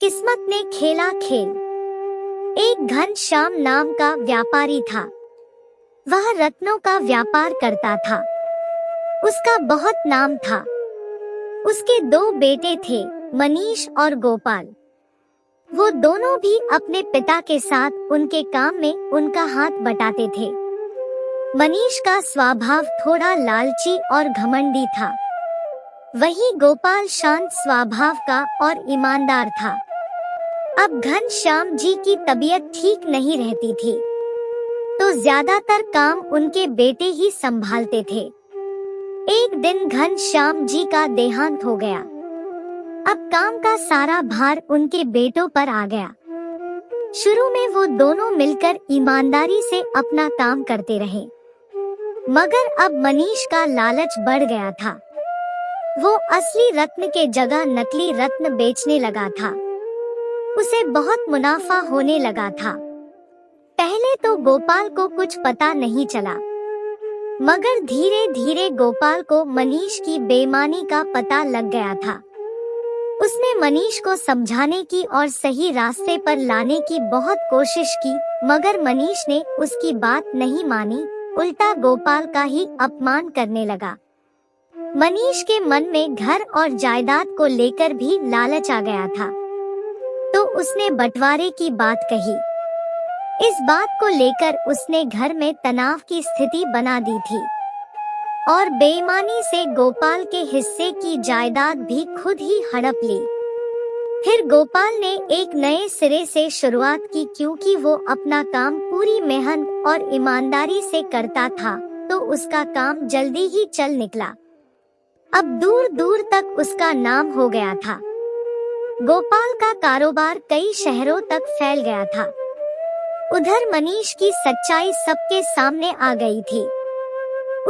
किस्मत ने खेला खेल। एक घनश्याम नाम का व्यापारी था। वह रत्नों का व्यापार करता था। उसका बहुत नाम था। उसके 2 बेटे थे, मनीष और गोपाल। वो दोनों भी अपने पिता के साथ उनके काम में उनका हाथ बटाते थे। मनीष का स्वभाव थोड़ा लालची और घमंडी था। वही गोपाल शांत स्वभाव का और ईमानदार था। अब घनश्याम जी की तबीयत ठीक नहीं रहती थी, तो ज्यादातर काम उनके बेटे ही संभालते थे। एक दिन घनश्याम जी का देहांत हो गया। अब काम का सारा भार उनके बेटों पर आ गया। शुरू में वो दोनों मिलकर ईमानदारी से अपना काम करते रहे, मगर अब मनीष का लालच बढ़ गया था। वो असली रत्न के जगह नकली रत्न बेचने लगा था। उसे बहुत मुनाफा होने लगा था। पहले तो गोपाल को कुछ पता नहीं चला, मगर धीरे धीरे गोपाल को मनीष की बेईमानी का पता लग गया था। उसने मनीष को समझाने की और सही रास्ते पर लाने की बहुत कोशिश की, मगर मनीष ने उसकी बात नहीं मानी, उल्टा गोपाल का ही अपमान करने लगा। मनीष के मन में घर और जायदाद को लेकर भी लालच आ गया था, तो उसने बंटवारे की बात कही। इस बात को लेकर उसने घर में तनाव की स्थिति बना दी थी और बेईमानी से गोपाल के हिस्से की जायदाद भी खुद ही हड़प ली। फिर गोपाल ने एक नए सिरे से शुरुआत की, क्योंकि वो अपना काम पूरी मेहनत और ईमानदारी से करता था, तो उसका काम जल्दी ही चल निकला। अब दूर दूर तक उसका नाम हो गया था। गोपाल का कारोबार कई शहरों तक फैल गया था। उधर मनीष की सच्चाई सबके सामने आ गई थी।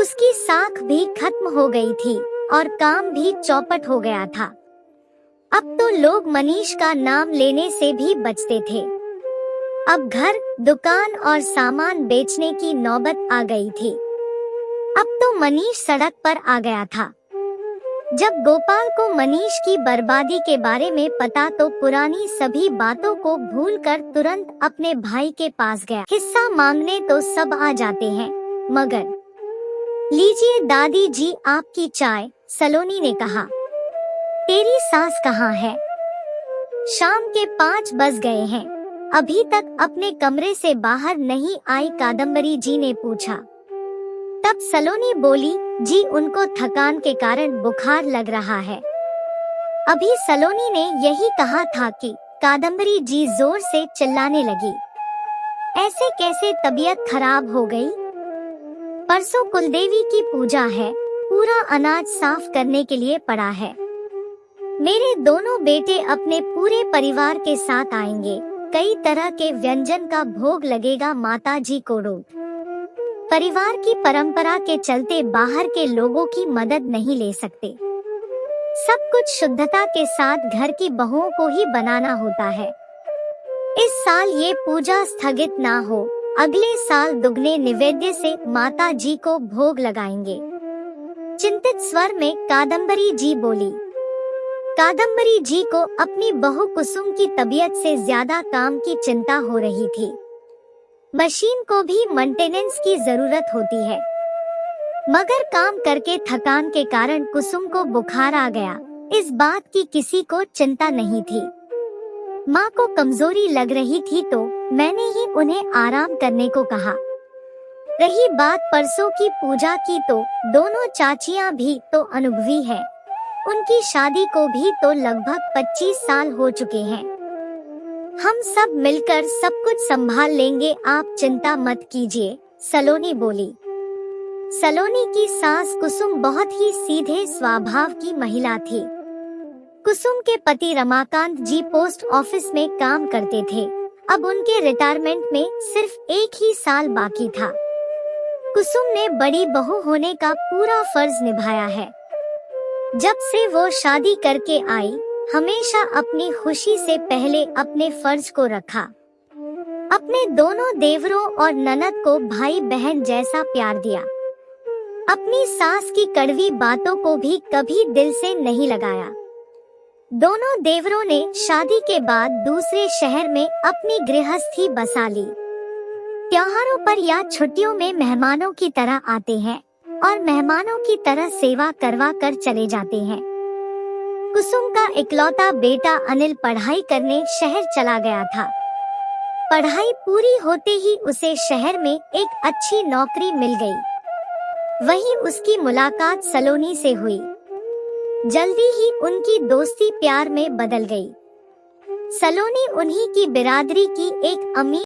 उसकी साख भी खत्म हो गई थी और काम भी चौपट हो गया था। अब तो लोग मनीष का नाम लेने से भी बचते थे। अब घर, दुकान और सामान बेचने की नौबत आ गई थी। अब तो मनीष सड़क पर आ गया था। जब गोपाल को मनीष की बर्बादी के बारे में पता, तो पुरानी सभी बातों को भूलकर तुरंत अपने भाई के पास गया। हिस्सा मांगने तो सब आ जाते हैं, मगर लीजिए दादी जी आपकी चाय, सलोनी ने कहा। तेरी सास कहाँ है? शाम के 5 बज गए हैं, अभी तक अपने कमरे से बाहर नहीं आई, कादम्बरी जी ने पूछा। तब सलोनी बोली, जी उनको थकान के कारण बुखार लग रहा है। अभी सलोनी ने यही कहा था कि कादम्बरी जी जोर से चिल्लाने लगी। ऐसे कैसे तबीयत खराब हो गई? परसों कुलदेवी की पूजा है, पूरा अनाज साफ करने के लिए पड़ा है। मेरे दोनों बेटे अपने पूरे परिवार के साथ आएंगे। कई तरह के व्यंजन का भोग लगेगा, माता जी को रोट। परिवार की परंपरा के चलते बाहर के लोगों की मदद नहीं ले सकते। सब कुछ शुद्धता के साथ घर की बहुओं को ही बनाना होता है। इस साल ये पूजा स्थगित ना हो, अगले साल दुगने निवेद्य से माता जी को भोग लगाएंगे। चिंतित स्वर में कादम्बरी जी बोली। कादम्बरी जी को अपनी बहू कुसुम की तबीयत से ज्यादा काम की चिंता हो रही थी। मशीन को भी मेंटेनेंस की जरूरत होती है, मगर काम करके थकान के कारण कुसुम को बुखार आ गया। इस बात की किसी को चिंता नहीं थी। माँ को कमजोरी लग रही थी, तो मैंने ही उन्हें आराम करने को कहा। रही बात परसों की पूजा की, तो दोनों चाचियाँ भी तो अनुभवी है। उनकी शादी को भी तो लगभग 25 साल हो चुके हैं। हम सब मिलकर सब कुछ संभाल लेंगे, आप चिंता मत कीजिए, सलोनी बोली। सलोनी की सास कुसुम बहुत ही सीधे स्वभाव की महिला थी। कुसुम के पति रमाकांत जी पोस्ट ऑफिस में काम करते थे। अब उनके रिटायरमेंट में सिर्फ 1 ही साल बाकी था। कुसुम ने बड़ी बहू होने का पूरा फर्ज निभाया है। जब से वो शादी करके आई, हमेशा अपनी खुशी से पहले अपने फर्ज को रखा। अपने दोनों देवरों और ननद को भाई बहन जैसा प्यार दिया। अपनी सास की कड़वी बातों को भी कभी दिल से नहीं लगाया। दोनों देवरों ने शादी के बाद दूसरे शहर में अपनी गृहस्थी बसा ली। त्योहारों पर या छुट्टियों में मेहमानों की तरह आते हैं और मेहमानों की तरह सेवा करवा कर चले जाते हैं। कुसुम का इकलौता बेटा अनिल पढ़ाई करने शहर चला गया था। पढ़ाई पूरी होते ही उसे शहर में एक अच्छी नौकरी मिल गई। वहीं उसकी मुलाकात सलोनी से हुई। जल्दी ही उनकी दोस्ती प्यार में बदल गई। सलोनी उन्हीं की बिरादरी की एक अमीर